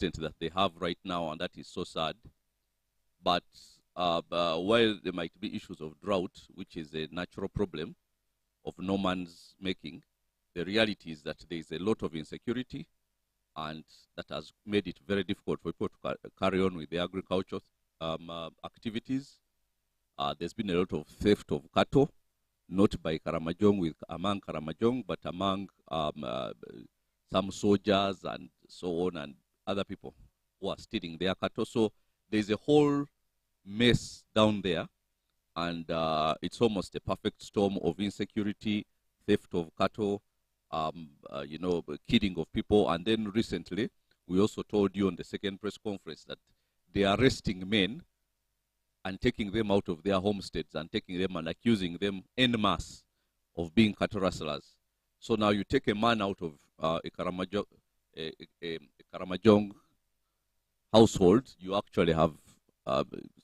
extent that they have right now, and that is so sad. But while there might be issues of drought, which is a natural problem of no man's making, the reality is that there is a lot of insecurity, and that has made it very difficult for people to carry on with the agricultural activities. There's been a lot of theft of cattle, not by among Karamajong, but among some soldiers and so on, and other people who are stealing their cattle. So there's a whole mess down there, and it's almost a perfect storm of insecurity, theft of cattle, killing of people. And then recently, we also told you on the second press conference that they are arresting men and taking them out of their homesteads and taking them and accusing them en masse of being cattle rustlers. So now you take a man out of a Karamajong household, you actually have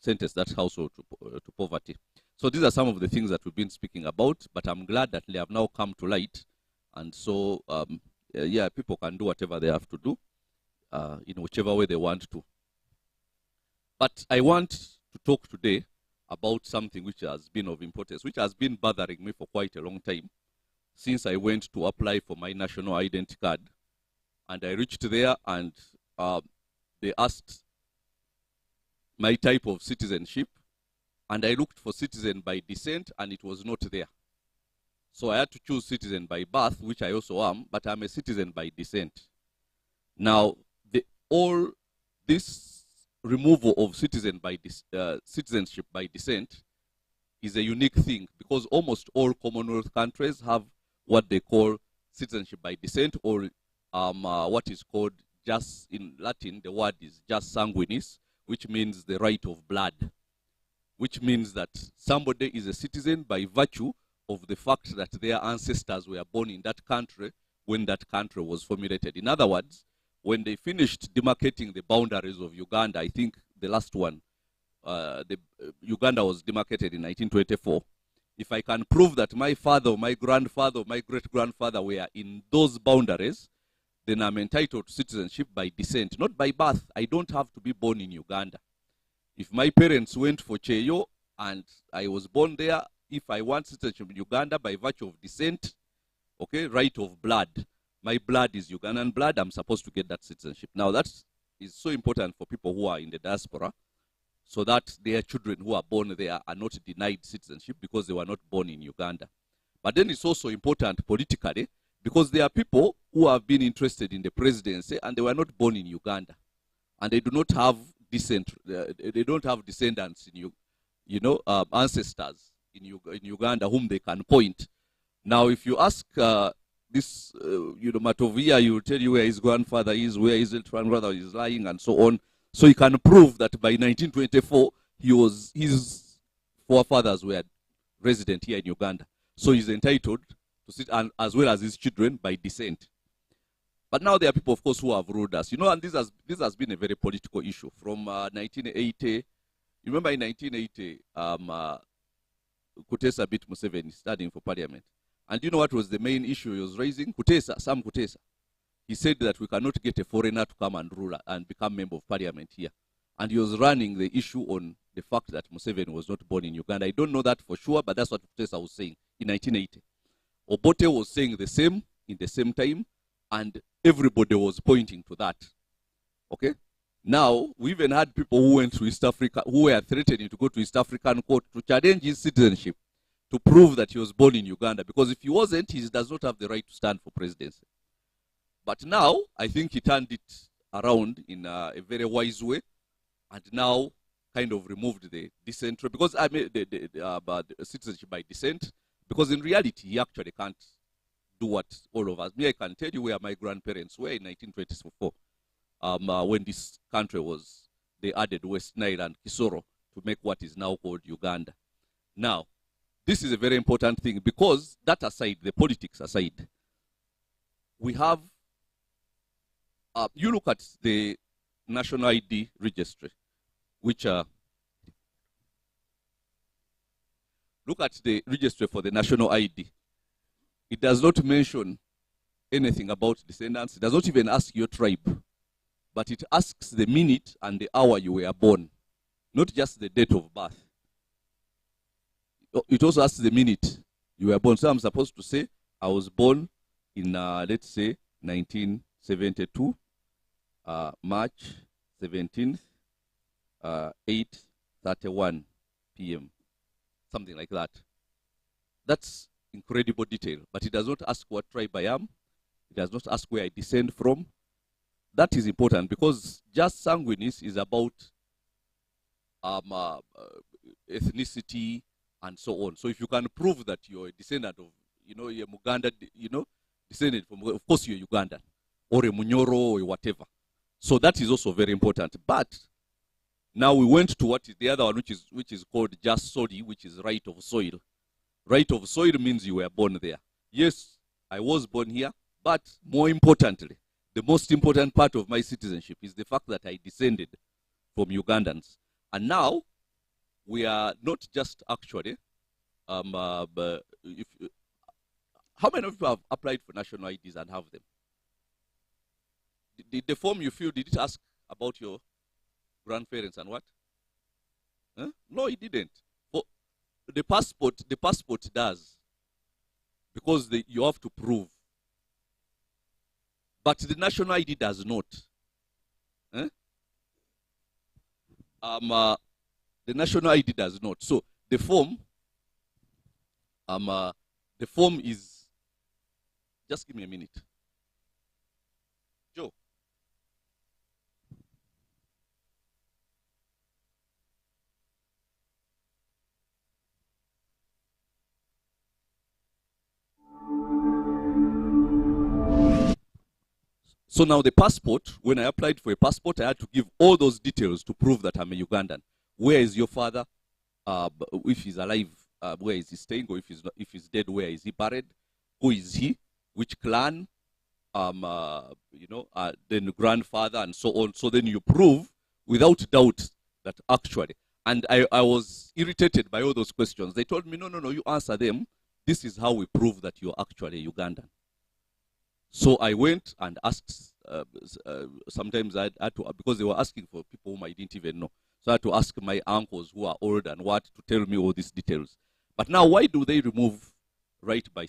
sentenced that household to poverty. So these are some of the things that we've been speaking about, but I'm glad that they have now come to light. And so, yeah, people can do whatever they have to do in whichever way they want to. But I want to talk today about something which has been of importance, which has been bothering me for quite a long time, since I went to apply for my national identity card. And I reached there, and they asked my type of citizenship, and I looked for citizen by descent, and it was not there. So I had to choose citizen by birth, which I also am, but I'm a citizen by descent. Now, all this removal of citizenship by descent is a unique thing, because almost all Commonwealth countries have what they call citizenship by descent, or what is called, just in Latin, the word is jus sanguinis, which means the right of blood, which means that somebody is a citizen by virtue of the fact that their ancestors were born in that country when that country was formulated. In other words, when they finished demarcating the boundaries of Uganda, I think the last one, Uganda was demarcated in 1924. If I can prove that my father, or my grandfather, or my great-grandfather were in those boundaries, then I'm entitled to citizenship by descent, not by birth. I don't have to be born in Uganda. If my parents went for Cheyo and I was born there, if I want citizenship in Uganda by virtue of descent, okay, right of blood, my blood is Ugandan blood, I'm supposed to get that citizenship. Now that is so important for people who are in the diaspora, so that their children who are born there are not denied citizenship because they were not born in Uganda. But then it's also important politically, because there are people who have been interested in the presidency and they were not born in Uganda, and they do not have they don't have descendants in ancestors in Uganda whom they can point. Now, if you ask this, Matovia, he will tell you where his grandfather is, where his grandfather is lying, and so on. So he can prove that by 1924, his forefathers were resident here in Uganda. So he's entitled to sit, and as well as his children, by descent. But now there are people, of course, who have ruled us. And this has been a very political issue from 1980. You remember in 1980, Kutesa beat Museveni standing for parliament. And you know what was the main issue he was raising? Sam Kutesa. He said that we cannot get a foreigner to come and rule and become member of parliament here. And he was running the issue on the fact that Museveni was not born in Uganda. I don't know that for sure, but that's what Kutesa was saying in 1980. Obote was saying the same in the same time, and everybody was pointing to that. Okay? Now, we even had people who went to East Africa, who were threatening to go to East African court to challenge his citizenship, to prove that he was born in Uganda, because if he wasn't, he does not have the right to stand for presidency. But now, I think he turned it around in a very wise way, and now kind of removed the descent, because I mean the citizenship by descent, because in reality, he actually can't do what all of us. Me, I can tell you where my grandparents were in 1924, when this country was, they added West Nile and Kisoro to make what is now called Uganda. Now, this is a very important thing, because that aside, the politics aside, we have, you look at the National ID Registry, which look at the registry for the National ID. It does not mention anything about descendants. It does not even ask your tribe. but it asks the minute and the hour you were born, not just the date of birth. It also asks the minute you were born. So I'm supposed to say I was born in, let's say, 1972, March 17th, 8:31 p.m., something like that. That's incredible detail, but it does not ask what tribe I am. It does not ask where I descend from. That is important because just sanguinis is about ethnicity and so on. So if you can prove that you're a descendant of, you're Muganda, descended from, of course you're Ugandan, or a Munyoro, or whatever. So that is also very important. But now we went to what is the other one, which is called just soli, which is right of soil. Right of soil means you were born there. Yes, I was born here, but more importantly, the most important part of my citizenship is the fact that I descended from Ugandans. And now, we are not just actually, how many of you have applied for national IDs and have them? The form you filled, did it ask about your grandparents and what? Huh? No, it didn't. For the passport does, because you have to prove. But the national ID does not. Huh? The national ID does not. So the form is, just give me a minute. Joe. So now the passport, when I applied for a passport, I had to give all those details to prove that I'm a Ugandan. Where is your father? If he's alive, where is he staying? Or if he's dead, where is he buried? Who is he? Which clan? Then grandfather and so on. So then you prove without doubt that actually. And I was irritated by all those questions. They told me, no, you answer them. This is how we prove that you're actually a Ugandan. So I went and asked, sometimes I had to, because they were asking for people whom I didn't even know. So I had to ask my uncles who are old and what to tell me all these details. But now, why do they remove right by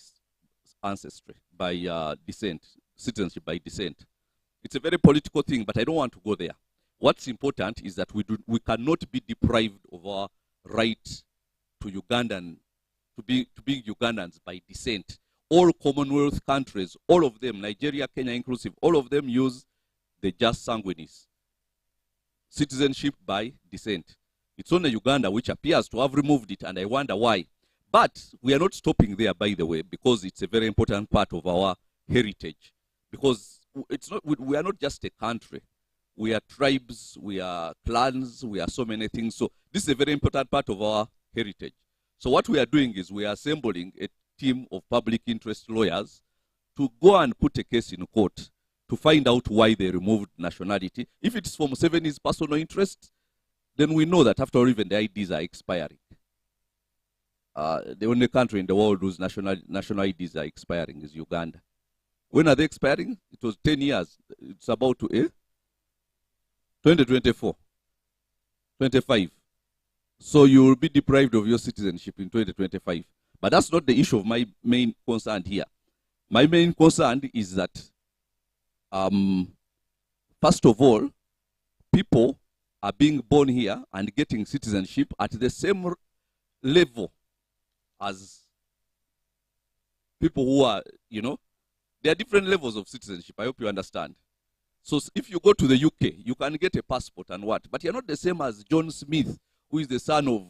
ancestry, by descent, citizenship by descent? It's a very political thing, but I don't want to go there. What's important is that we cannot be deprived of our right to Ugandan, to being Ugandans by descent. All Commonwealth countries, all of them, Nigeria, Kenya inclusive, all of them use the jus sanguinis, citizenship by descent. It's only Uganda which appears to have removed it, and I wonder why. But we are not stopping there, by the way, because it's a very important part of our heritage. Because it's not, we are not just a country. We are tribes, we are clans, we are so many things. So this is a very important part of our heritage. So what we are doing is we are assembling a team of public interest lawyers to go and put a case in court to find out why they removed nationality. If it's from Museveni's personal interest, then we know that after all, even the IDs are expiring. The only country in the world whose national IDs are expiring is Uganda. When are they expiring? It was 10 years. It's about to 2024, 25. So you will be deprived of your citizenship in 2025. But that's not the issue of my main concern here. My main concern is that, first of all, people are being born here and getting citizenship at the same level as people who are, there are different levels of citizenship. I hope you understand. So if you go to the UK, you can get a passport and what, but you're not the same as John Smith, who is the son of,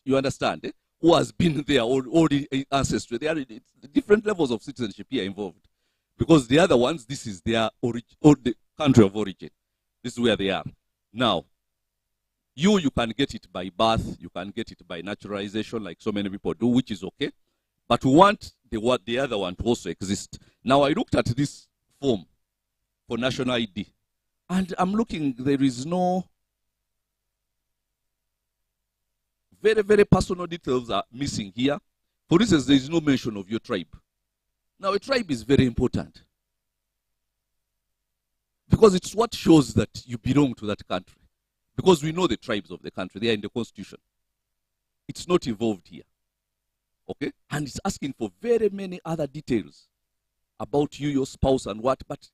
you understand, eh? Who has been there, all the ancestry. There are different levels of citizenship here involved. Because the other ones, this is their origin, or the country of origin. This is where they are. Now, you can get it by birth, you can get it by naturalization, like so many people do, which is okay. But we want the other one to also exist. Now, I looked at this form for national ID, and I'm looking, there is no, very, very personal details are missing here. For instance, there is no mention of your tribe. Now, a tribe is very important. Because it's what shows that you belong to that country. Because we know the tribes of the country. They are in the constitution. It's not involved here. Okay? And it's asking for very many other details about you, your spouse, and what, but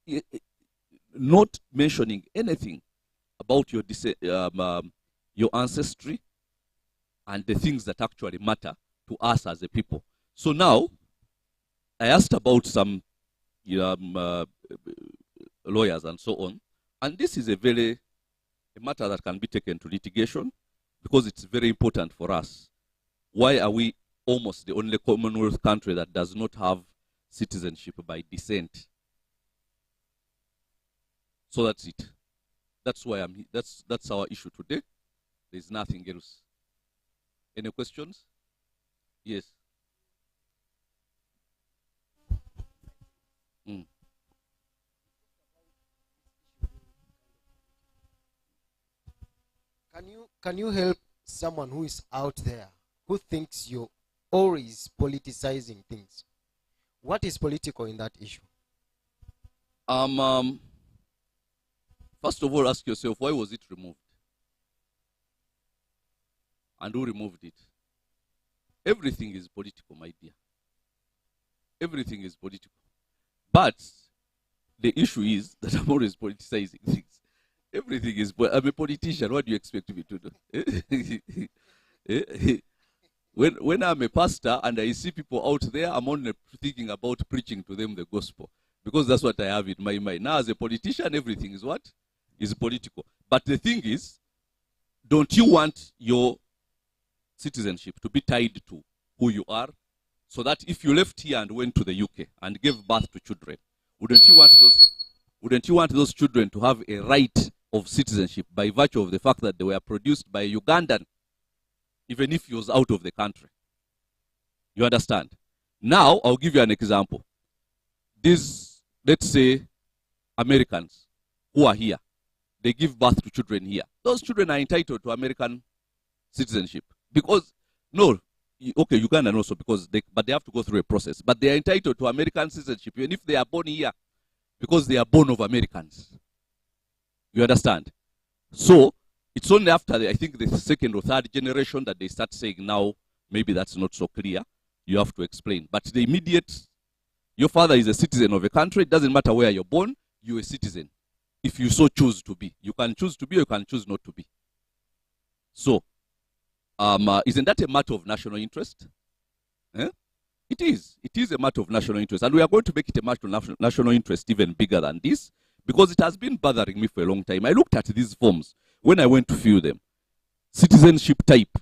not mentioning anything about your ancestry and the things that actually matter to us as a people. So now, I asked about some lawyers and so on, and this is a matter that can be taken to litigation because it's very important for us. Why are we almost the only Commonwealth country that does not have citizenship by descent? So that's it. That's why I'm here. That's our issue today. There's nothing else. Any questions? Yes. Mm. Can you help someone who is out there who thinks you're always politicizing things? What is political in that issue? First of all, ask yourself, why was it removed? And who removed it? Everything is political, my dear. Everything is political. But the issue is that I'm always politicizing things. Everything is, I'm a politician. What do you expect me to do? When I'm a pastor and I see people out there, I'm only thinking about preaching to them the gospel. Because that's what I have in my mind. Now, as a politician, everything is what? Is political. But the thing is, don't you want your citizenship to be tied to who you are? So that if you left here and went to the UK and gave birth to children, wouldn't you want those children to have a right of citizenship by virtue of the fact that they were produced by a Ugandan, even if he was out of the country? You understand? Now, I'll give you an example. These, let's say, Americans who are here, they give birth to children here. Those children are entitled to American citizenship. Because, no, okay, Ugandan also, but they have to go through a process. But they are entitled to American citizenship, even if they are born here, because they are born of Americans. You understand? So, it's only after, I think, the second or third generation that they start saying, now, maybe that's not so clear. You have to explain. But the immediate, your father is a citizen of a country. It doesn't matter where you're born, you're a citizen. If you so choose to be. You can choose to be or you can choose not to be. So, isn't that a matter of national interest? Eh? It is. It is a matter of national interest. And we are going to make it a matter of national interest even bigger than this, because it has been bothering me for a long time. I looked at these forms when I went to fill them. Citizenship type.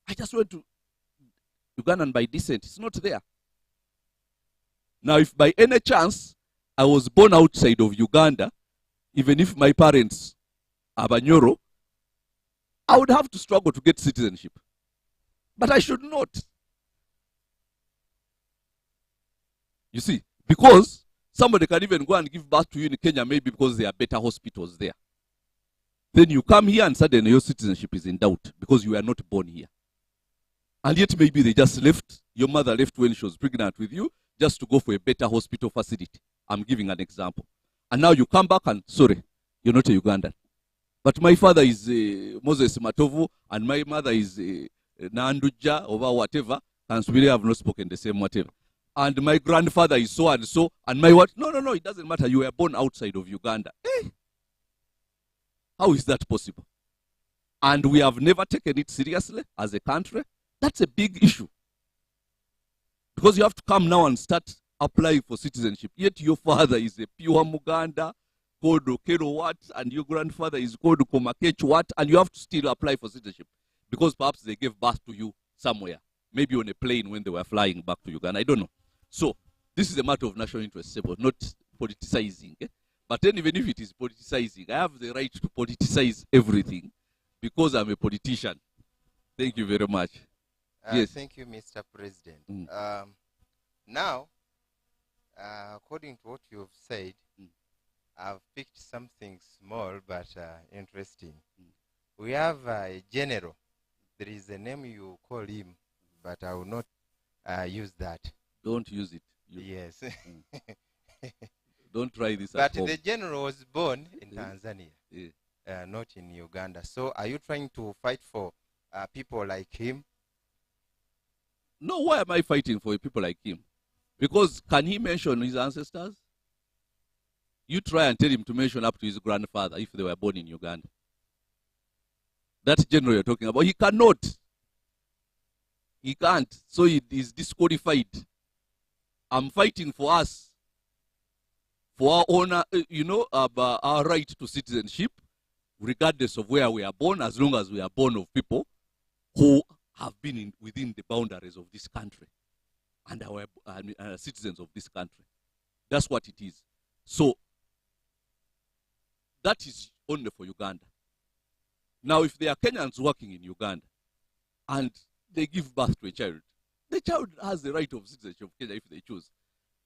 I just went to Ugandan by descent. It's not there. Now, if by any chance I was born outside of Uganda, even if my parents are Banyoro, I would have to struggle to get citizenship. But I should not. You see, because somebody can even go and give birth to you in Kenya, maybe because there are better hospitals there. Then you come here and suddenly your citizenship is in doubt because you were not born here. And yet maybe they just left, your mother left when she was pregnant with you, just to go for a better hospital facility. I'm giving an example. And now you come back and, sorry, you're not a Ugandan. But my father is Moses Matovu, and my mother is Nanduja, or whatever, and we have not spoken the same whatever. And my grandfather is so and so, and my what? No, it doesn't matter. You were born outside of Uganda. Eh? How is that possible? And we have never taken it seriously as a country. That's a big issue. Because you have to come now and start applying for citizenship. Yet your father is a pure Muganda, called Okero what, and your grandfather is called Komakech what, and you have to still apply for citizenship. Because perhaps they gave birth to you somewhere. Maybe on a plane when they were flying back to Uganda. I don't know. So, this is a matter of national interest, not politicizing. Eh? But then even if it is politicizing, I have the right to politicize everything because I'm a politician. Thank you very much. Yes. Thank you, Mr. President. Now, according to what you've said, I've picked something small but interesting. We have a general. There is a name you call him, but I will not use that. Don't use it. Yes. Don't try this But at home. the general was born in Yeah. Tanzania, Yeah. not in Uganda. So are you trying to fight for people like him? No, why am I fighting for people like him? Because can he mention his ancestors? You try and tell him to mention up to his grandfather if they were born in Uganda. That general you're talking about, he cannot. He can't. So he is disqualified. I'm fighting for us, for our honor, our right to citizenship, regardless of where we are born, as long as we are born of people who have been within the boundaries of this country and our citizens of this country. That's what it is. So that is only for Uganda. Now, if there are Kenyans working in Uganda and they give birth to a child, the child has the right of citizenship of Kenya if they choose.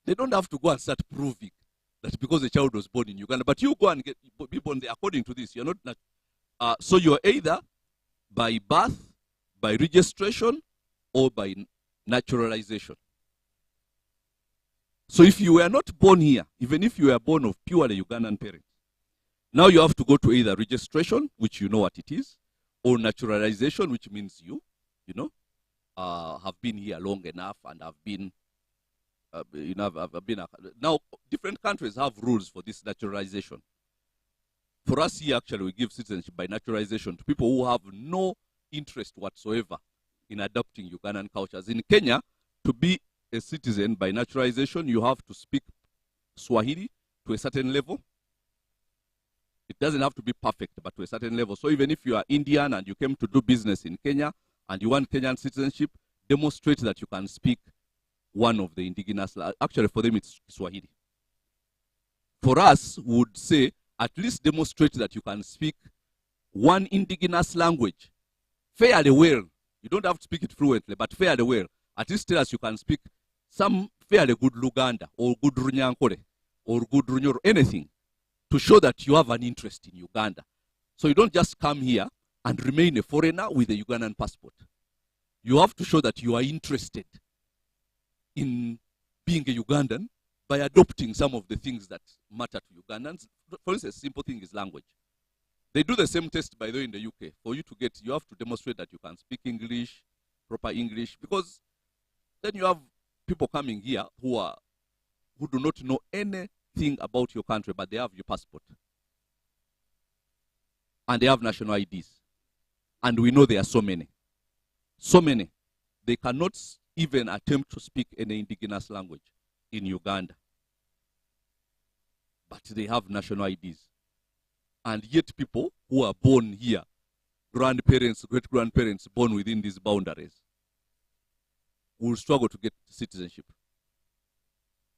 They don't have to go and start proving that because the child was born in Uganda. But you go and be born there according to this. You're not. So you're either by birth, by registration, or by naturalization. So if you were not born here, even if you were born of purely Ugandan parents, now you have to go to either registration, which you know what it is, or naturalization, which means you have been here long enough and have been, now different countries have rules for this naturalization. For us here, actually, we give citizenship by naturalization to people who have no interest whatsoever in adopting Ugandan cultures. In Kenya, to be a citizen by naturalization, you have to speak Swahili to a certain level. It doesn't have to be perfect, but to a certain level. So even if you are Indian and you came to do business in Kenya and you want Kenyan citizenship, demonstrate that you can speak one of the indigenous, actually for them it's Swahili. For us, we would say, at least demonstrate that you can speak one indigenous language fairly well. You don't have to speak it fluently, but fairly well. At least tell us you can speak some fairly good Luganda or good Runyankore or good Runyoro, anything, to show that you have an interest in Uganda. So you don't just come here and remain a foreigner with a Ugandan passport. You have to show that you are interested in being a Ugandan by adopting some of the things that matter to Ugandans. For instance, a simple thing is language. They do the same test, by the way, in the UK. For you to get, you have to demonstrate that you can speak English, proper English, because then you have people coming here who do not know anything about your country, but they have your passport. And they have national IDs. And we know there are so many. So many. They cannot even attempt to speak any indigenous language in Uganda. But they have national IDs. And yet people who are born here, grandparents, great-grandparents born within these boundaries, will struggle to get citizenship.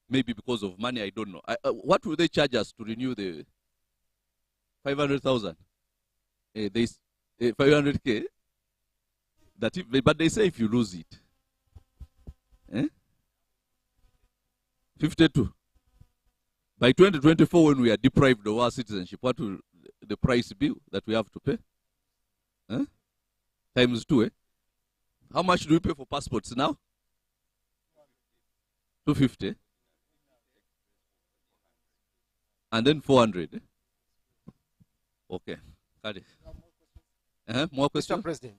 Maybe because of money, I don't know. What will they charge us to renew the 500,000? 500K? But they say if you lose it. 52. By 2024, when we are deprived of our citizenship, what will the price be that we have to pay? Times 2, How much do we pay for passports now? 250. And then 400. Okay. Got it. More questions? Mr. President,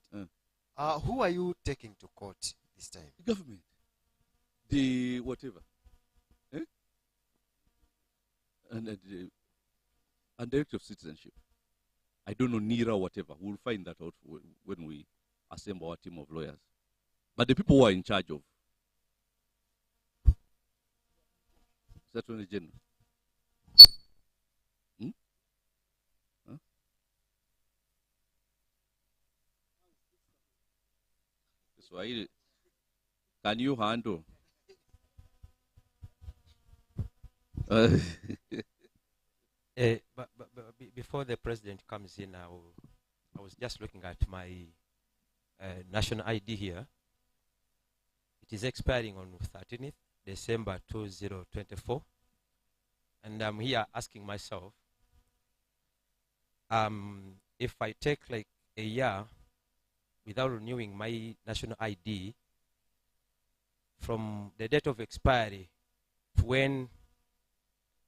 who are you taking to court this time? The government. The whatever. And directive of citizenship. I don't know, NIRA, whatever. We'll find that out when we assemble our team of lawyers. But the people who are in charge of Attorney General. Swahili. Can you handle? But before the president comes in, I was just looking at my national ID here. It is expiring on 13th December 2024. And I'm here asking myself, if I take like a year without renewing my national ID, from the date of expiry to when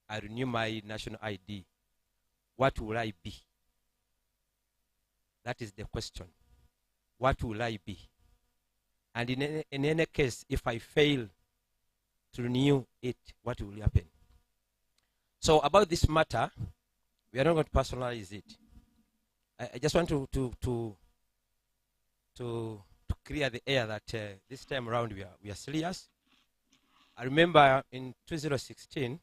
I renew my national ID, what will I be? That is the question. What will I be? And in any case, if I fail to renew it, what will happen? So about this matter, we are not going to personalize it. I just want to clear the air that this time around we are serious. I remember in 2016,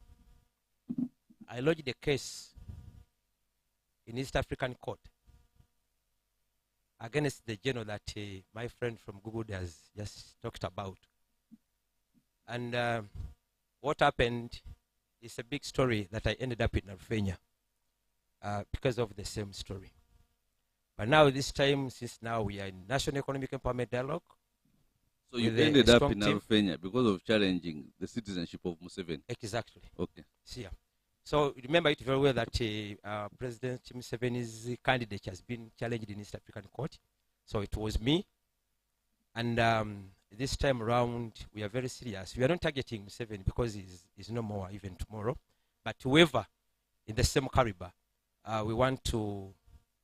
I lodged a case in East African Court against the general that my friend from Google has just talked about. And what happened is a big story that I ended up in Alfenia because of the same story. But now this time, since now we are in National Economic Empowerment Dialogue. So you ended up in Alfenia because of challenging the citizenship of Museveni? Exactly. Okay. Yeah. So remember it very well that President Museveni's candidature has been challenged in East African Court. So it was me. And this time around, we are very serious. We are not targeting Museveni because he's no more even tomorrow. But whoever in the same caliber, we want to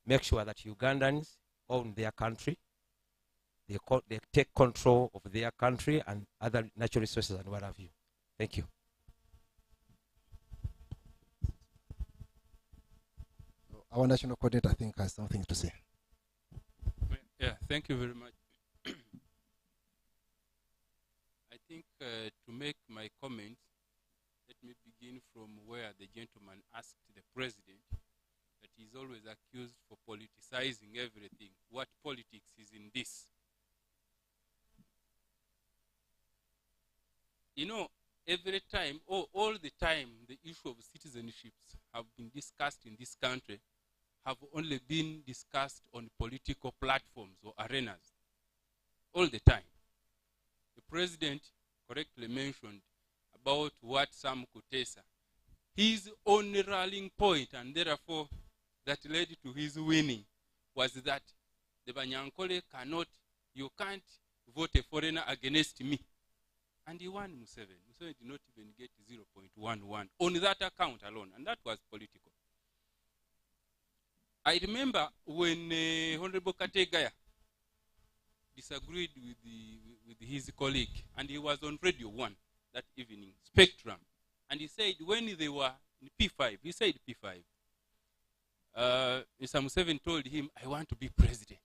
make sure that Ugandans own their country. They take control of their country and other natural resources and what have you. Thank you. Our national coordinator, I think, has something to say. Yeah, thank you very much. I think to make my comments, let me begin from where the gentleman asked the president that he's always accused for politicizing everything. What politics is in this? You know, every time, all the time, the issue of citizenships have been discussed in this country have only been discussed on political platforms or arenas. All the time. The president correctly mentioned about what Sam Kutesa, his only rallying point, and therefore that led to his winning, was that the Banyankole you can't vote a foreigner against me. And he won Museveni. Museveni did not even get 0.11 on that account alone, and that was political. I remember when Honorable Kategaya disagreed with his colleague, and he was on Radio 1 that evening, Spectrum, and he said when they were in P5, he said P5, Mr. Museveni told him, I want to be president.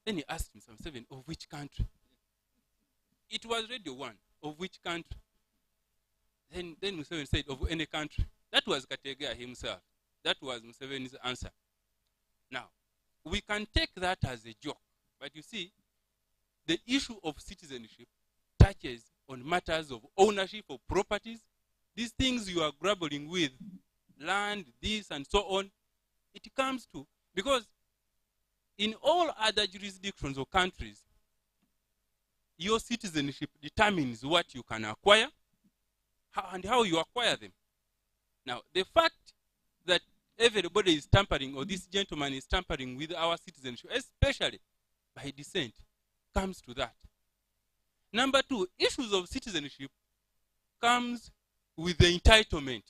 Then he asked Mr. Museveni, of which country? It was Radio 1, of which country? Then Museveni said, of any country. That was Kategaya himself. That was Museveni's answer. Now, we can take that as a joke, but you see, the issue of citizenship touches on matters of ownership of properties. These things you are grappling with, land, this and so on, it comes to, because in all other jurisdictions or countries, your citizenship determines what you can acquire and how you acquire them. Now, the fact that everybody is tampering, or this gentleman is tampering with our citizenship, especially by descent, comes to that. Number two, issues of citizenship comes with the entitlement.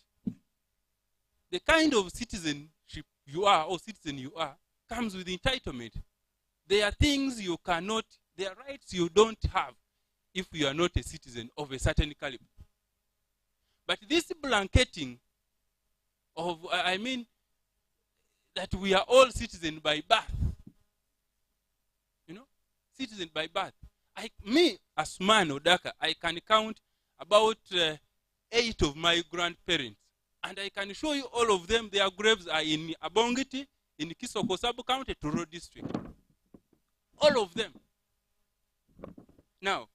The kind of citizenship you are, or citizen you are, comes with entitlement. There are things you cannot, there are rights you don't have if you are not a citizen of a certain caliber. But this blanketing of, I mean, that we are all citizens by birth. You know, citizen by birth. Me, as man Odaka, I can count about 8 of my grandparents. And I can show you all of them. Their graves are in Abongiti, in Kisoko Sub-County, Turo District. All of them. Now,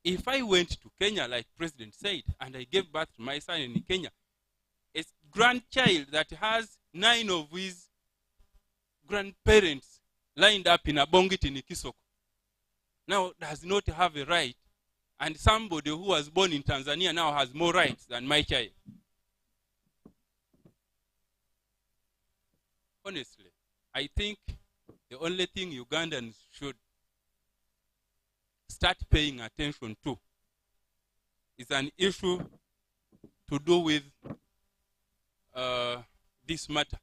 if I went to Kenya, like President said, and I gave birth to my son in Kenya, a grandchild that has 9 of his grandparents lined up in Abongiti in Kisoko now does not have a right, and somebody who was born in Tanzania now has more rights than my child. Honestly, I think the only thing Ugandans should start paying attention to is an issue to do with this matter,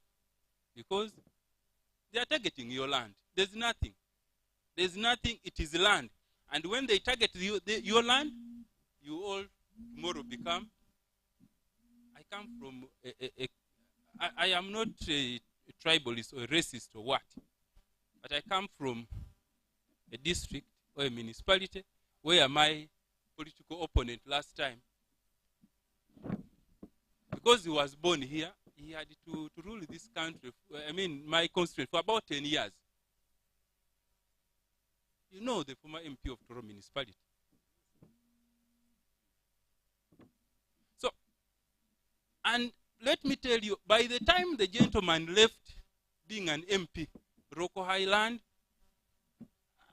because they are targeting your land. There's nothing. There's nothing. It is land. And when they target your land, you all tomorrow become. I come from I am not a tribalist or a racist or what, but I come from a district or a municipality where my political opponent last time, because he was born here, he had to rule this country, my constituency, for about 10 years. You know the former MP of Toro municipality. So, and let me tell you, by the time the gentleman left being an MP, Rocco Highland,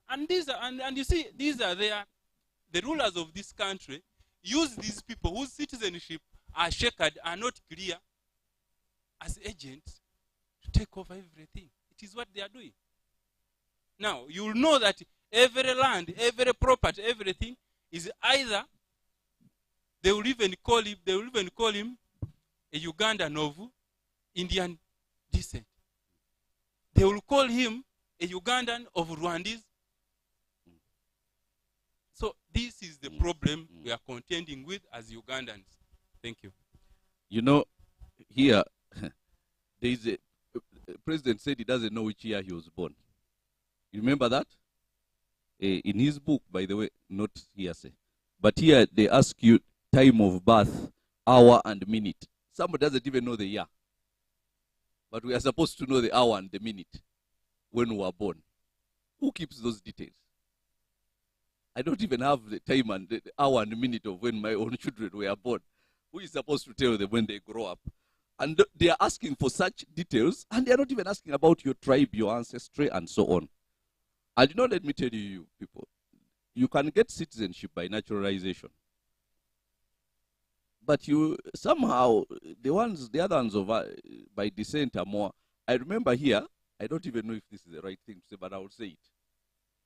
and these are, and you see, these are the rulers of this country use these people whose citizenship are checkered, are not clear, as agents to take over everything. It is what they are doing. Now, you will know that every land, every property, everything is either, they will even call him a Ugandan of Indian descent. They will call him a Ugandan of Rwandese. So this is the problem we are contending with as Ugandans. Thank you. You know, here, there is the president said he doesn't know which year he was born. You remember that? In his book, by the way, not hearsay. But here they ask you time of birth, hour and minute. Somebody doesn't even know the year. But we are supposed to know the hour and the minute when we were born. Who keeps those details? I don't even have the time and the hour and minute of when my own children were born. Who is supposed to tell them when they grow up? And they are asking for such details, and they are not even asking about your tribe, your ancestry, and so on. And you know, let me tell you people, you can get citizenship by naturalization. But you somehow, the other ones by descent are more. I remember here, I don't even know if this is the right thing to say, but I will say it,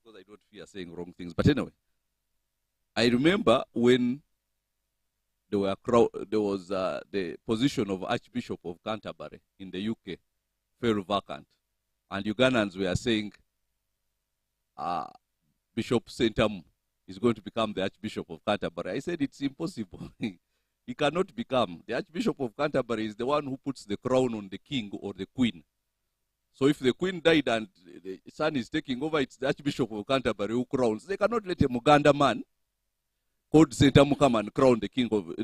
because I don't fear saying wrong things. But anyway, I remember when there was the position of Archbishop of Canterbury in the UK fell vacant, and Ugandans were saying Bishop Sentamu is going to become the Archbishop of Canterbury. I said it's impossible. He cannot become. The Archbishop of Canterbury is the one who puts the crown on the king or the queen. So if the queen died and the son is taking over, it's the Archbishop of Canterbury who crowns. They cannot let a Muganda man called Sentamu come and crown the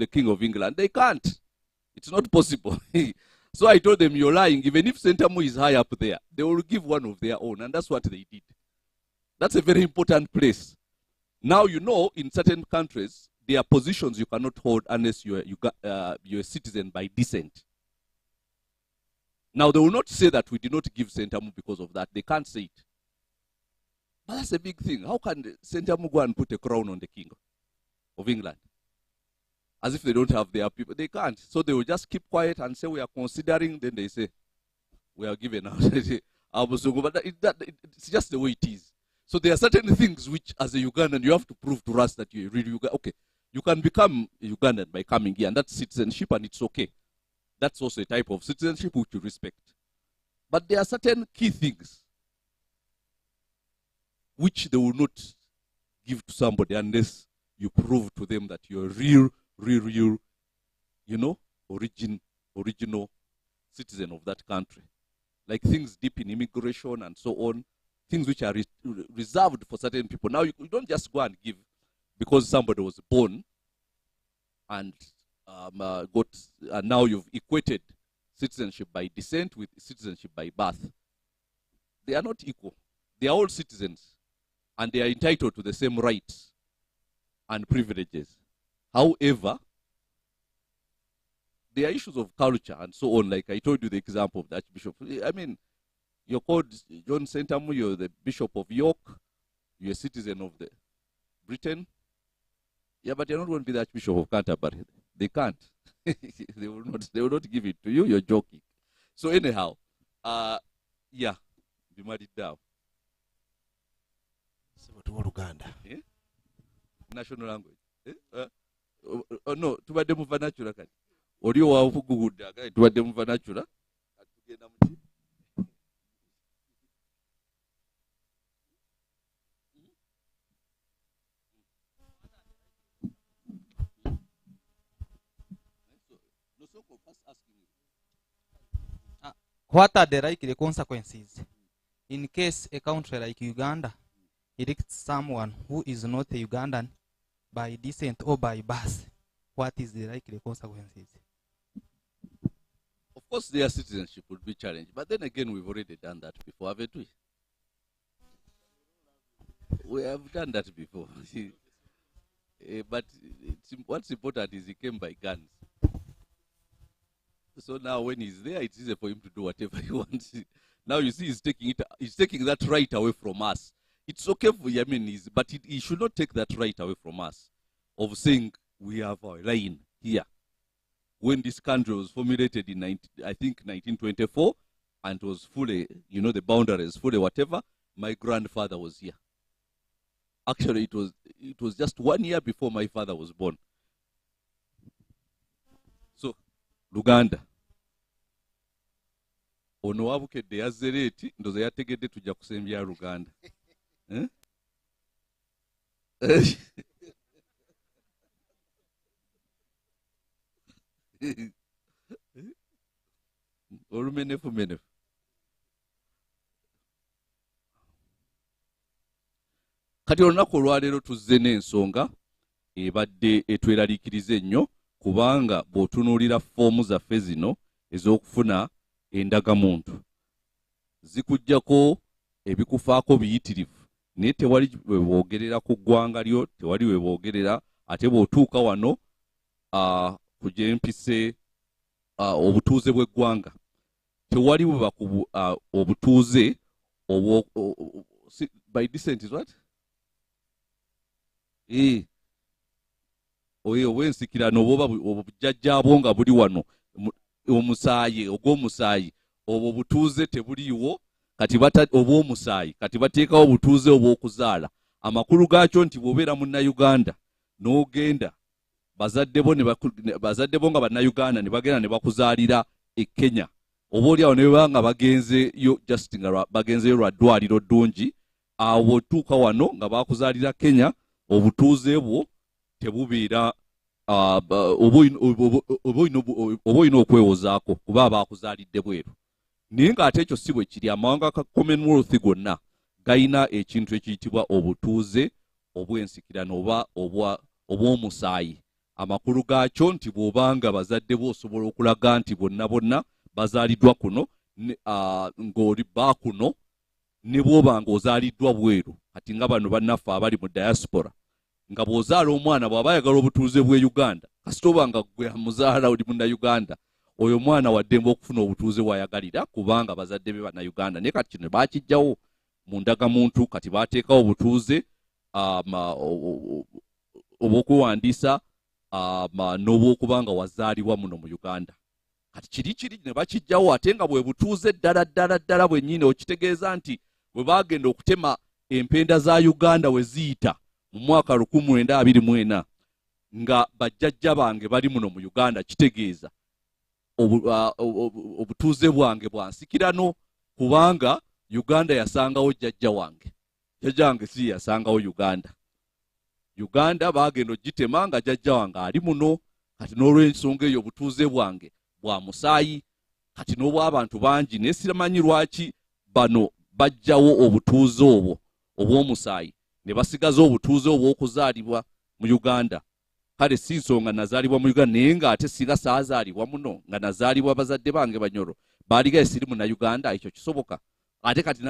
king of England. They can't. It's not possible. So I told them, you're lying. Even if Sentamu is high up there, they will give one of their own. And that's what they did. That's a very important place. Now, you know, in certain countries, there are positions you cannot hold unless you're a citizen by descent. Now, they will not say that we did not give Sentamu because of that. They can't say it. But that's a big thing. How can Sentamu go and put a crown on the king of England? As if they don't have their people. They can't. So they will just keep quiet and say, we are considering. Then they say, we are given out. But it's just the way it is. So there are certain things which, as a Ugandan, you have to prove to us that you're really Ugandan. Okay, you can become a Ugandan by coming here, and that's citizenship, and it's okay. That's also a type of citizenship which you respect. But there are certain key things which they will not give to somebody unless you prove to them that you're real, you know, original citizen of that country. Like things deep in immigration and so on. Things which are reserved for certain people. Now, you don't just go and give because somebody was born and now you've equated citizenship by descent with citizenship by birth. They are not equal. They are all citizens, and they are entitled to the same rights and privileges. However, there are issues of culture and so on. Like I told you the example of the Archbishop. I mean, you're called John Sentamu, you're the Bishop of York, you're a citizen of Britain. Yeah, but you're not going to be the Archbishop of Canterbury. They can't. They will not give it to you. You're joking. So anyhow, yeah, be married down. Eh? National language. Eh? No, to be natural. oli owavugugudde agaye tubadde muva nachula atugenda muki What are the likely consequences in case a country like Uganda elects someone who is not a Ugandan by descent or by birth? What is the likely consequences? Of course, their citizenship would be challenged, but then again, we've already done that before, haven't we? We have done that before. But what's important is he came by guns. So now when he's there, it's easy for him to do whatever he wants. Now you see he's taking that right away from us. It's okay for Yemenis, but he should not take that right away from us of saying we have our line here. When this country was formulated in, I think, 1924, and was fully, the boundaries, fully whatever, my grandfather was here. Actually, it was just 1 year before my father was born. So, Luganda. Ono wabukedde yazzereeti ndoza yategedde tujja kusembya Luganda. Olumenefu. Kati olunaku olwaleero tuzze n'ensonga ebadde etweraliikiriza ennyo kubanga bw'otunuulira foomu zaffe zino ez'okufuna endagamuntu zikuggyako ebikufaako biyitirivu naye tewali we boogerera ku ggwanga lyo, tewali we boogerera ate bw'otuuka wano ku gyempise obutuuze bw'eggwanga tewali bwe bakubu obutuuze by descent is what? Oyo obwensikirano oba obujjajjaabwo nga buli wano omusaayi ogw'omusaayi obwo butuuze tebuliiwo kati obw'omusaayi kati bateekawo obutuuze obw'okuzaala amakulu gaakyo nti bw'obeera munnayuganda n'ogenda bazadde bo nga bannayuganda ne bagenda ne bakuzaalira e Kenya oba oliawo ne bebanga bagenzeyo just nga bagenzeyo lwa ddwaliro ddungi awo otuuka wano nga bakuzaalira Kenya obutuuze bwo tebubeera oba olina okwewozaako kuba bakuzaalidde bweru naye ng'ate ekyo si bwe kiri amawanga ga Commonwealth gonna galina ekintu ekiyitibwa obutuuze obw'ensikirano oba obw'omusaayi amakulu gaakyo nti bw'obanga bazadde bo osobola okulaga nti bonna bazaaliddwa kuno ng'oli baakuno ne bw'oba ng'ozaaliddwa bweru kati nga bano bannaffe abali mu diaspora nga bw'ozaala omwana bw'aba ayagala obutuuze bw'e Uganda kasita oba nga gwe amuzaala oli munnayuganda oyo mwana waddembe okufuna obutuuze bw'ayagalira kubanga bazadde be bannayuganda naye kati kino baakijjawo mu ndagamuntu kati baateekawo obutuuze obw'okuwandiisa n'obw'okubanga wazaalibwa muno mu Uganda kati kiri ne bakijjawo ate nga bwe butuuze ddala bwennyini okitegeeza nti bwe baagenda okutema empenda za Uganda we ziyita mu mwaka 1924 nga bajjajja bange bali muno mu Uganda kitegeeza obutuuze bwange bwansikirano kubanga Uganda yasangawo jjajja wange si yasangawo Uganda baagenda ogitema nga jjajja wange ali muno kati n'olw'ensonga eyo obutuuze bwange bwa musaayi kati n'obw'abantu bangi naye simanyi lwaki bano bajjawo obutuuze obwo obw'omusaayi ne basigaza obutuuze obw'okuzaalibwa mu Uganda kale si nsonga nazaalibwa mu Uganda naye ng'ate singa saazaalibwa muno nga nazaalibwa bazadde bange Banyoro baaligaye siri munnayuganda ekyo kisoboka ate kati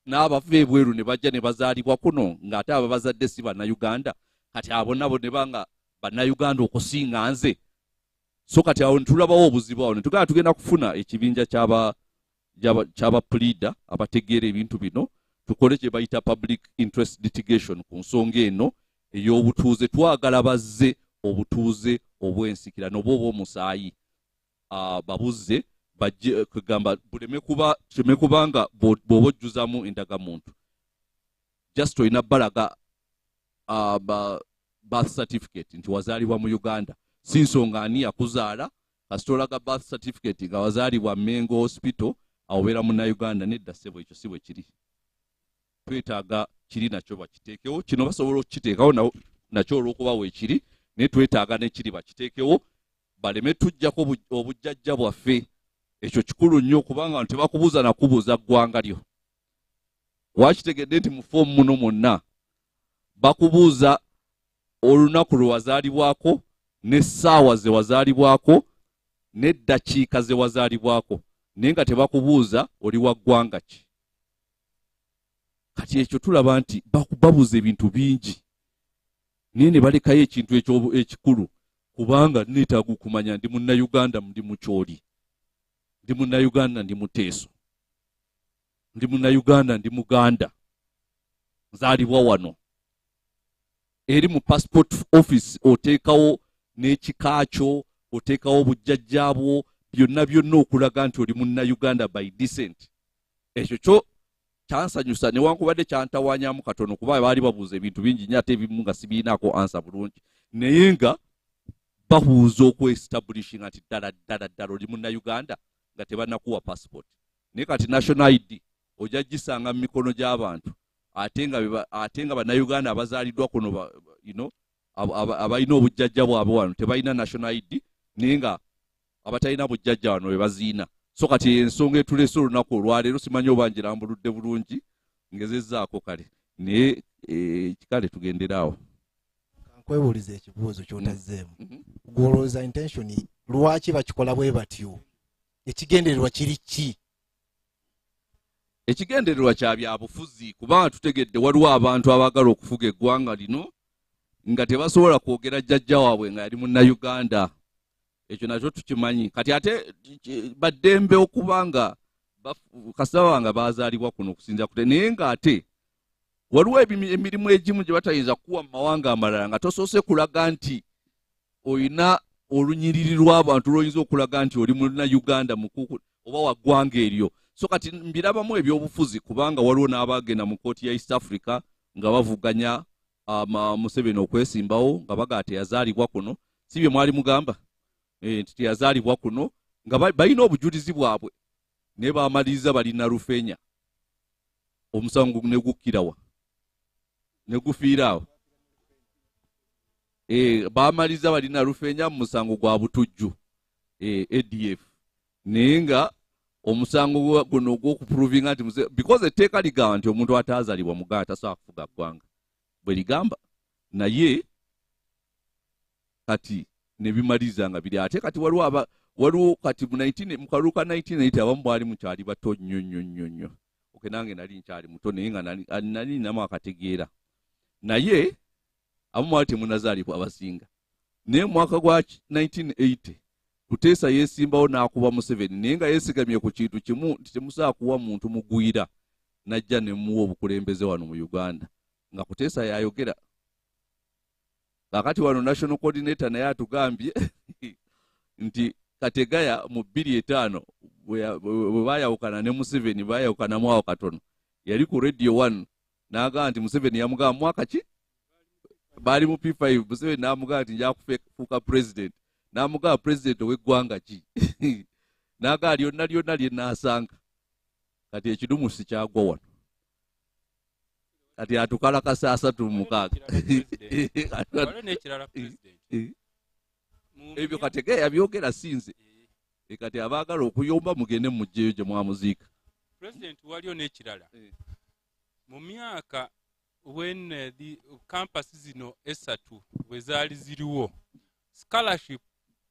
n'abava ebweru ne bajja ne bazaalibwa kuno ng'ate abo bazadde si bannayuganda kati abo nabo ne banga bannayuganda okusinga nze so kati awo netulabawo obuzibu awo netugenda tugenda kufuna ekibinja ky'aba pleader abategeera ebintu bino tukole kye bayita public interest litigation ku nsonga eno ey'obutuuze twagala bazze obutuuze obw'ensikirano oba obw'omusaayi babuzze bajje kugamba buleme kubanga bw'oba ojjuzamu endagamuntu just olina balaga birth certificate nti wazaalibwa mu Uganda si nsonga ani yakuzaala kasitolaga birth certificate nga wazaalibwa Mengo Hospital awobeera Munnayuganda. Nedda ssebo, ekyo si bwe kiri. Twetaaga kiri nakyo bakiteekewo. Kino basobola okukiteekawo nakyo olw'okuba weekiri, naye twetaaga nekiri bakiteekewo baleme tujjako obujjajja bwaffe. Ekyo kikulu nnyo kubanga tebakubuuza nakubuuza ggwanga lyo. Wakitegedde nti mu foomu muno mwonna bakubuuza olunaku lwe wazaalibwako n'essaawa ze wazaalibwako n'eddakiika ze wazaalibwako, naye nga tebakubuuza oli wa ggwanga ki. Kati ekyo tulaba nti babuuza ebintu bingi naye ne balekayo ekintu ekikulu, kubanga neetaaga okumanya ndi Munnayuganda, ndi Mukyoli, ndi Munnayuganda, ndi Muteeso, ndi Munnayuganda, ndi Muganda, nzaalibwa wano. Eri mu passport office oteekawo n'ekika kyo, oteekawo obujjajjaabwo, byonna okulaga nti oli Munnayuganda by descent. Ekyo kyo kyansanyusa newankubadde kyantawaanyamu katono kuba baali babuuza ebintu bingi nnyo ate ebimu nga sibiinaako ansa bulungi, naye nga babuuza okwe-establishinga nti ddala oli Munnayuganda nga tebannakuwa passport. Naye kati national ID ojja gisanga mu mikono gy'abantu ate nga Bannayuganda abazaaliddwa kuno abalina obujjajja bwabwe wano tebalina national ID, naye nga abatalina bujjajja wano bwe baziina. So kati ensonga etuleese olunaku olwaleero simanyi oba ngirambuludde bulungi, ngezezzaako kale naye kikale tugenderaawo. Nkwebuuliza ekibuuzo ky'otazzeemu. Gwolowooza intention lwaki bakikola bwe batyo? Ekigendererwa kiri ki? Ekigendererwa kya byabufuzi, kubanga tutegedde waliwo abantu abaagala okufuga eggwanga lino nga tebasobola kwogera jjajja waabwe nga yali Munnayuganda. Ekyo nakyo tukimanyi. Kati ate baddembe okuba nga kasaba nga baazaalibwa kuno okusinza kute, naye ng'ate waliwo emirimu egimu gye batayinza kuwa mu mawanga amalala nga tosoose kulaga nti olina olunyiriri lw'abantu lw'oyinza okulaga nti oli Munnayuganda mukuku oba wa ggwanga eryo. So kati mbirabamu ebyobufuzi kubanga waliwo n'abagenda mu kooti ya East Africa nga bavuganya Museveni okwesimbawo nga bagaa teyazaalibwa kuno. Si bye mwali mugamba? Nti teyazaalibwa kuno nga balina obujulizi bwabwe naye baamaliriza balina Rufeenya. Omusango ne gukkirawa ne gufiiraawo. Baamaliriza balina Rufeenya mu musango gwa butujju ADF, naye nga omusango guno ogw'okuprovinga nti because etteeka ligamba nti omuntu ataazaalibwa Muganda tasobola kufuga ggwanga bwe ligamba, naye kati ne bimaliza nga biri. Ate kati waliwo kati mu kalulu ka 1980 abamu bwali mukyali bato nnyo. Nange nali nkyali muto naye nga nali ninamu akategeera, naye abamu bwali temunazaalibwa abasinga. Naye mu mwaka gwa 1980 Kuteesa yeesimbawo n'akuba Museveni, naye nga yeesigamye ku kintu kimu nti temusobola kuwa muntu mugwira, najja ne muwa obukulembeze wano mu Uganda nga Kuteesa yayogera. Kakati wano national coordinator naye atugambye nti Kategaya mu 2005 bwe baayawukana ne Museveni, baayawukanamu awo katono, yali ku Radio 1 n'agamba nti Museveni yamugamba mwaka ki baali mu P5, Museveni n'amugamba nti nja kufuuka president, n'amugamba president ow'eggwanga ki n'agamba lyonna lye naasanga. Kati ekidumu si kyagwa wano, kati atukalakasa 36. Ebyo Kategaya yabyogera sinze. Kati abaagala okuyomba mugende mujjeyo gye mwamuziika. President waliyo n'ekirala. Mu myaka when the campus zino esatu bwe zaali ziriwo, scholarship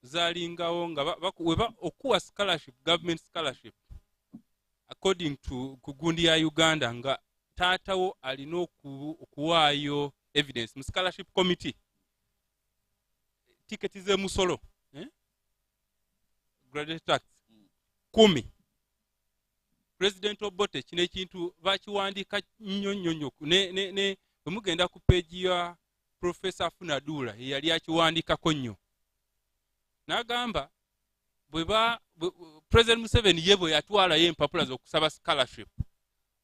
zaalingawo nga okuwa scholarship, government scholarship according to kugundi ya Uganda, nga taatawo alina okuwaayo evidence mu scholarship committee. Tiketi z'emusolo graduate tax 10. President Obote kino ekintu bakiwandiika nnyo ne bwemugenda ku peegi ya Professor Funadula yali akiwandiikako nnyo, n'agamba President Museveni ye bwe yatwalayo empapula z'okusaba scholarship,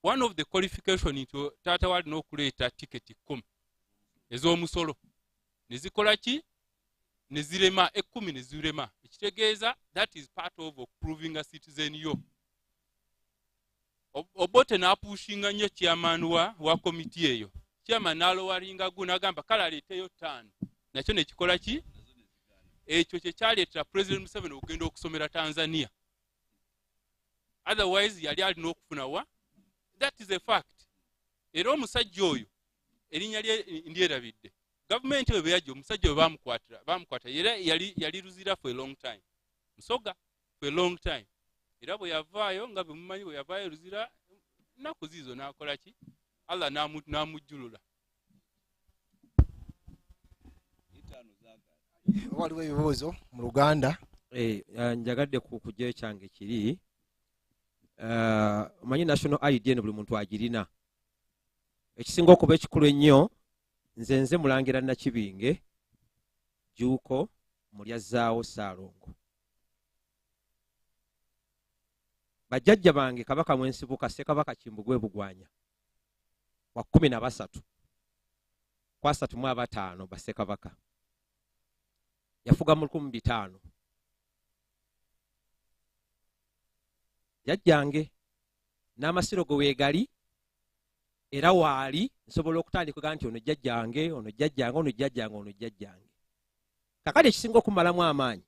one of the qualification nti taata walina okuleeta tiketi 10 ez'omusolo. Ne zikola ki? nezirema 10 nezirema ekitegeeza that is part of proving a citizen yo. Obote n'apushinga nnyo chairman wa komiti eyo. Chairman n'alowaringa gu n'agamba kale aleeteyo 5 nakyo nekikola ki ekyo kye kyaleetera President Museveni okugenda okusomera Tanzania. Otherwise yali alina okufuna wa. That is a fact. Era omusajja oyo erinnya lye ndyerabidde. Government we beyajja omusajja we bamukwata era yali luzira for a long time. Musoga for a long time. Era bwe yavaayo nga bwe mumanyi bwe yavaayo luzira nnaku ziizo n'akola ki Allah n'amujjulula. Waliwo ebibuuzo mu Luganda? Njagadde kujja ekyange kiri omanyi national ID eno buli muntu agirina. Ekisinga okuba ekikulu ennyo nze mulangira Nakibinge Juuko Mulyazzaawo Ssaalongo. Bajjajja bange Kabaka Mwensibuka Ssekabaka Kimbugwe Bugwanya wa 13 kwa 35 Bassekabaka yafuga mu 1500. Jajjange n'amasiro go weegali era waali nsobola okutandika nti ono jjajjange ono jjajjange ono jjajjange ono jjajjange. Kakati ekisinga okumalamu amaanyi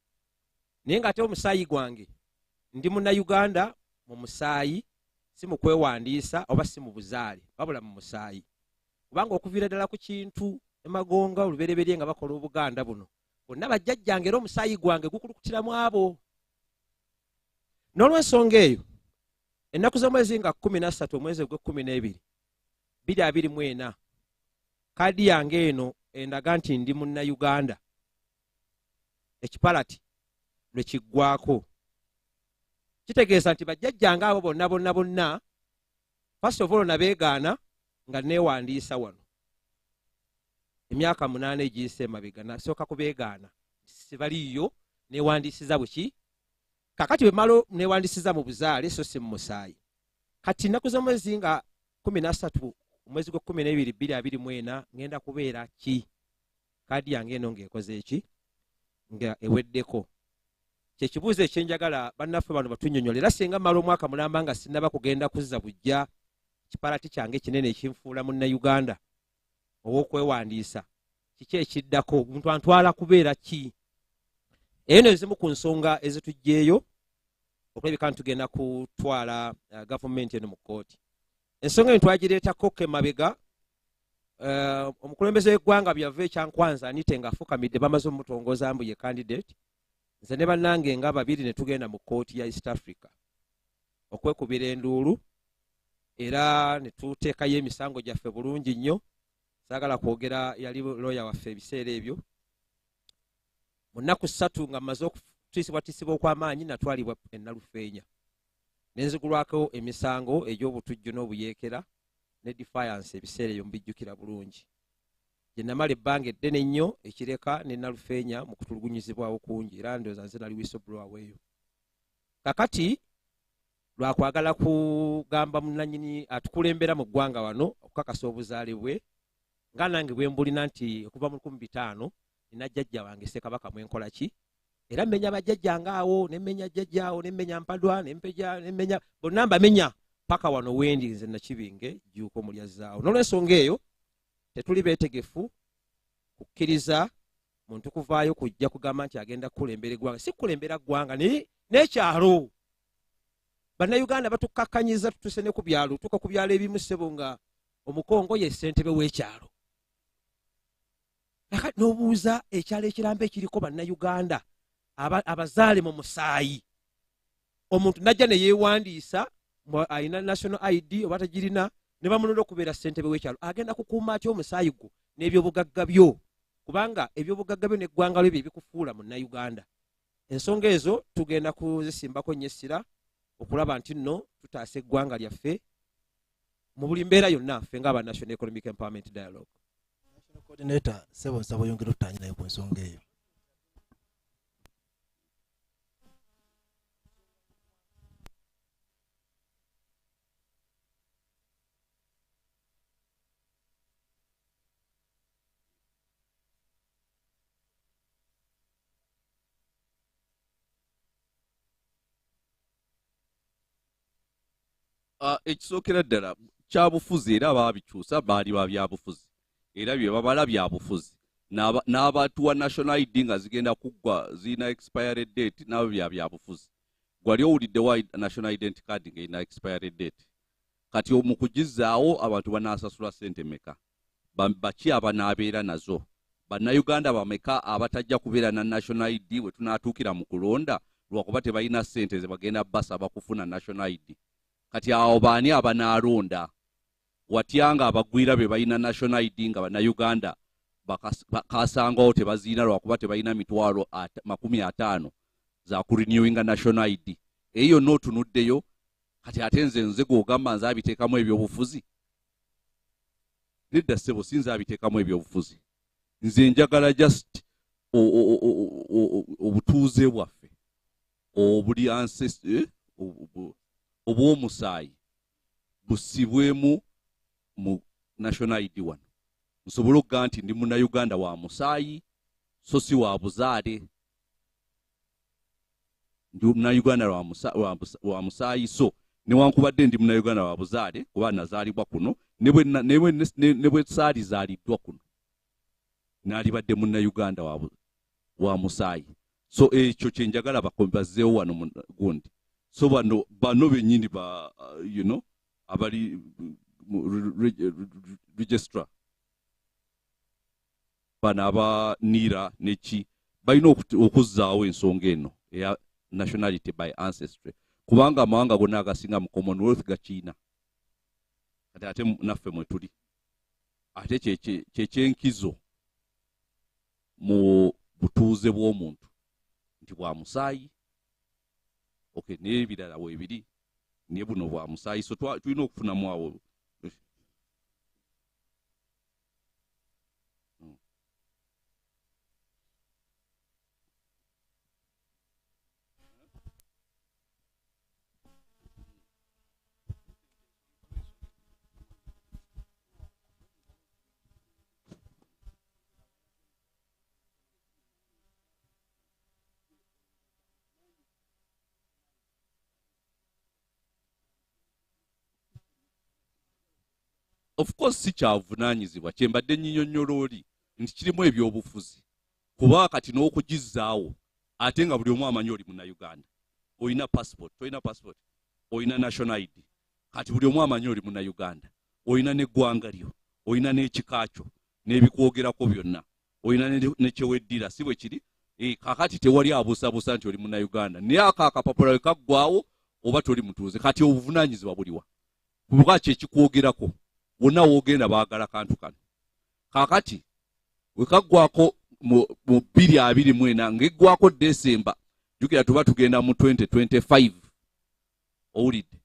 naye ng'ate omusaayi gwange ndi Munnayuganda mu musaayi, si mu kwewandiisa oba si mu buzaale wabula mu musaayi. Kubanga okuviira ddala ku kintu emagonga olubereberye nga bakola Obuganda buno bonna bajjajjange era omusaayi gwange gukulukutiramu abo. N'olw'ensonga eyo ennaku z'omwezi nga 13 omwezi gwe 12 kaadi yange eno endaga nti ndi Munnayuganda ekipalati lwe kiggwako. Kitegeeza nti bajjajjange abo bonna first of all nabeegaana nga neewandiisa wano. Emyaka 8 egiyise emabega nasooka kubeegaana sibaliyo neewandiisiza buki. Kakati bwe malo neewandiisiza mu buzaale so si mu musaayi. Kati nnaku z'omwezi nga 13 omwezi gwe 12 2024 ngenda kubeera ki? Kaadi yange eno ng'ekoze eki nga eweddeko. Kyekibuuzo ekyenjagala bannaffe bano batunnyonnyola era singa mmala omwaka mulamba nga sinnaba kugenda kuzza bujja kipalati kyange kinene ekinfuula Munnayuganda ow'okwewandiisa kiki ekiddako omuntu antwala kubeera ki? Eyo nezimu ku nsonga ezituggyeeyo okulabika ntugenda kutwala gavumenti eno mu kkooti. Ensonga eno twagireetako Kemabega omukulembeze w'eggwanga byava ekyankwanza anite ng'afukamidde bamaze omutongooza mbu ye candidate. Nze ne bannange nga 2 ne tugenda mu kkooti ya East Africa okwekubira enduulu era ne tuteekayo emisango gyaffe bulungi nnyo. Saagala kwogera yali lawyer waffe ebiseera ebyo. Mu nnaku 3 nga mmaze okutiisibwatiisibwa okw'amaanyi natwalibwa e Nalufeenya ne nzigulwako emisango egy'obutujju n'obuyeekera ne defiance ebiseera ebyo mbijjukira bulungi. Gye namala ebbanga eddene nnyo ekireka ne Nalufeenya mu kutulugunyizibwawo kungi era ndowooza nze nali whistleblower weeyo. Kakati lwakwagala kugamba munnannyini atukulembera mu ggwanga wano okukakasa obuzaale bwe nga nange bwe mbulina nti okuva mu 1500 nina jjajja wange Ssekabaka Mwenkola ki era mmenya bajjajjange awo nemmenya jjajja awo nemmenya Mpadwa nemmenya bonna mbamenya paka wano wendi nze Nakibinge Juuko Mulyazzaawo. N'olw'ensonga eyo tetuli beetegefu kukkiriza muntu kuvaayo kujja kugamba nti agenda kukulembera eggwanga. Si kukulembera ggwanga n'ekyalo. Bannayuganda batukakkanyiza tutuse ne ku byalo tuka ku byalo ebimu ssebo nga omukongo ye ssentebe w'ekyalo. Kakati n'obuuza ekyalo ekiramba ekiriko Bannayuganda abazaale mu musaayi. Omuntu najja ne yeewandiisa ayina national ID oba tagirina ne bamunonda okubeera ssentebe w'ekyalo. Agenda kukuuma atya omusaayi gwo n'ebyobugagga byo? Kubanga ebyobugagga byo n'eggwanga lyo bye bikufuula Munnayuganda. Ensonga ezo tugenda kuzisimbako nnyo essira okulaba nti nno tutaasa eggwanga lyaffe mu buli mbeera yonna ffe ng'aba National Economic Empowerment Dialogue. National Coordinator Ssebo nsaba oyongere otutaanye nayo ku nsonga eyo. ekisookera ddala kyabufuzi era baabikyusa baali babyabufuzi era bye babala byabufuzi n'abatuwa national id nga zigenda kuggwa zirina expiry date nabo byabufuzi gwali owulidde wa national identity card ng'erina expiry date kati mu kugizaawo abantu banaasasula ssente meka baki abanaabeera nazo bannayuganda bameka abatajja kubeera na national id bwe tunaatuukira mu kulonda lwakuba tebalina ssente ze bagenda basaba kufuna national id kati awo baani abanaalonda watyanga abagwira be balina national id nga bannayuganda bakasangawo tebaziina lwakuba tebalina mitwalo 50 za kurenewinga national id eyo yonna otunuddeyo kati ate nze gw'ogamba nze abiteekamu ebyobufuzi nedda ssebo sinza abiteekamu ebyobufuzi nze njagala just obutuuze bwaffe obuli obw'omusaayi busibwemu mu national id wano nsobole okugaa nti ndi munnayuganda wa musaayi so si wa buzaale ndi munnayuganda wa musaayi so newankubadde ndi munnayuganda wa buzaale kuba nazaalibwa kuno ne bwe saalizaaliddwa kuno naalibadde munnayuganda wa musaayi so ekyo kyenjagala bazzeewo wano gundi so bano bennyini abali registrar bano aba niira neki balina okuzzaawo ensonga eno eya nationality by ancestry kubanga amawanga gonna agasinga mu commonwealth gakiina kati ate naffe mwe tuli ate kyekyenkizo mu butuuze bw'omuntu nti bwa musaayi okay naye ebirala weebiri naye buno bwa musaayi so tulina okufunamu awo of course si kyavunaanyizibwa kyembadde nyinyonnyola oli nti kirimu ebyobufuzi kuba kati n'okugizzaawo ate nga buli omu amanyi oli munnayuganda olina passport tolina passport olina national id kati buli omu amanyi oli munnayuganda olina n'eggwanga lyo olina n'ekika kyo n'ebikwogerako byonna olina nekyeweddira si bwe kiri kakati tewali abuusabuusa nti oli munnayuganda naye akapapula we kaggwawo oba toli mutuuze kati obuvunaanyizibwa buliwa kuba kyekikwogerako wonna woogenda baagala kantu kano kakati wekaggwako mu 2024 ng'eggwako Desemba jjukira tuba tugenda mu 2025 owulidde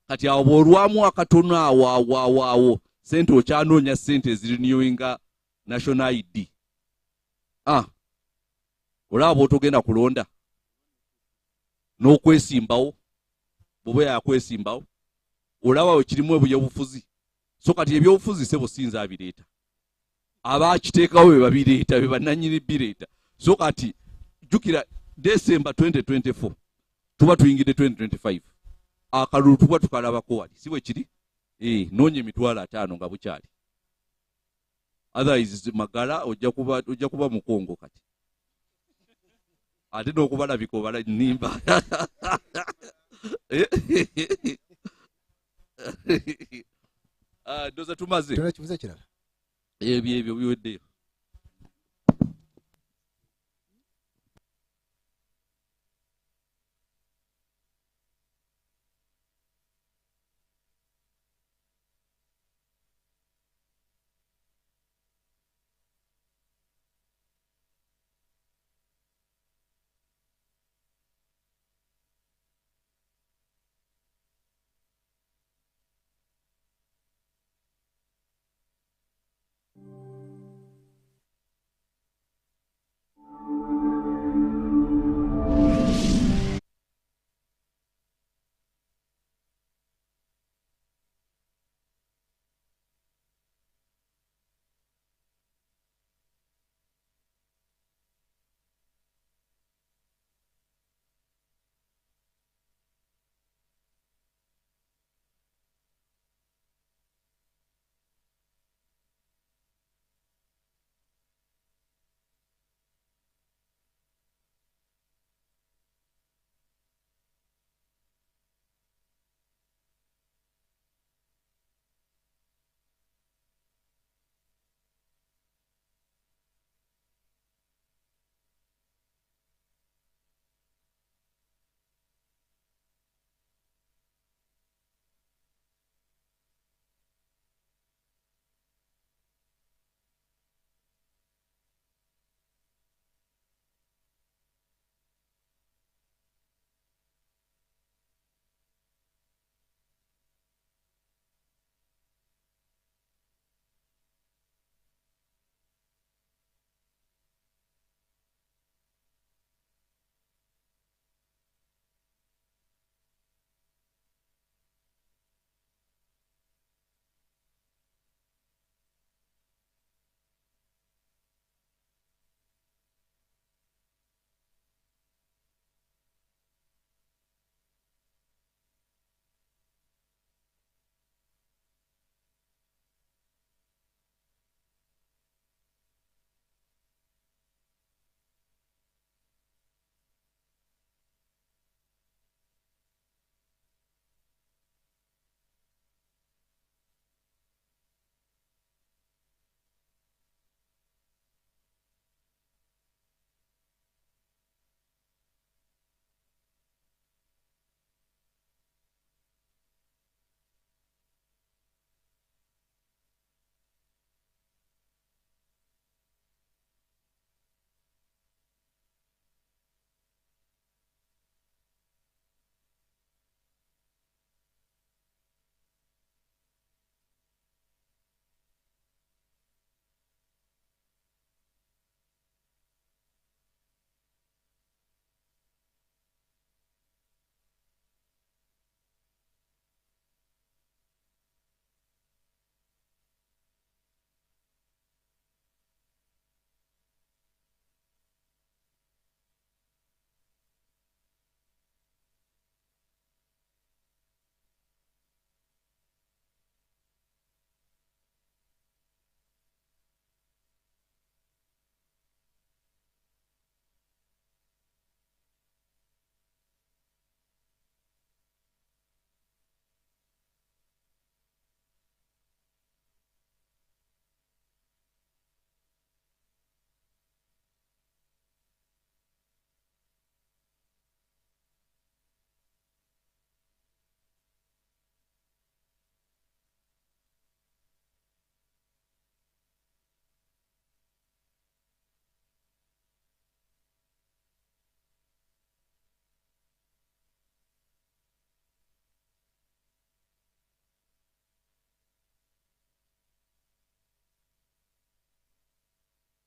kati awo bw'olwamu akatono awo sente okyanoonya sente ezirinewinga national id olaba bw'otogenda kulonda n'okwesimbawo bw'oba yakwesimbawo olaba we kirimu ebyobufuzi so kati ebyobufuzi sebo sinza abireeta abakiteekawo be babireeta be bannannyini bireeta so kati jjukira Desemba 2024 tuba tuyingidde 2025 akalulu tuba tukalabako wali si bwe kiri noonya emitwalo 5 nga bukyali otherwise magala ojja kuba mukongo kati ate n'okubalabika obala nnimba ndoza tumaze tuna kibuze kirala ebyo biweddeyo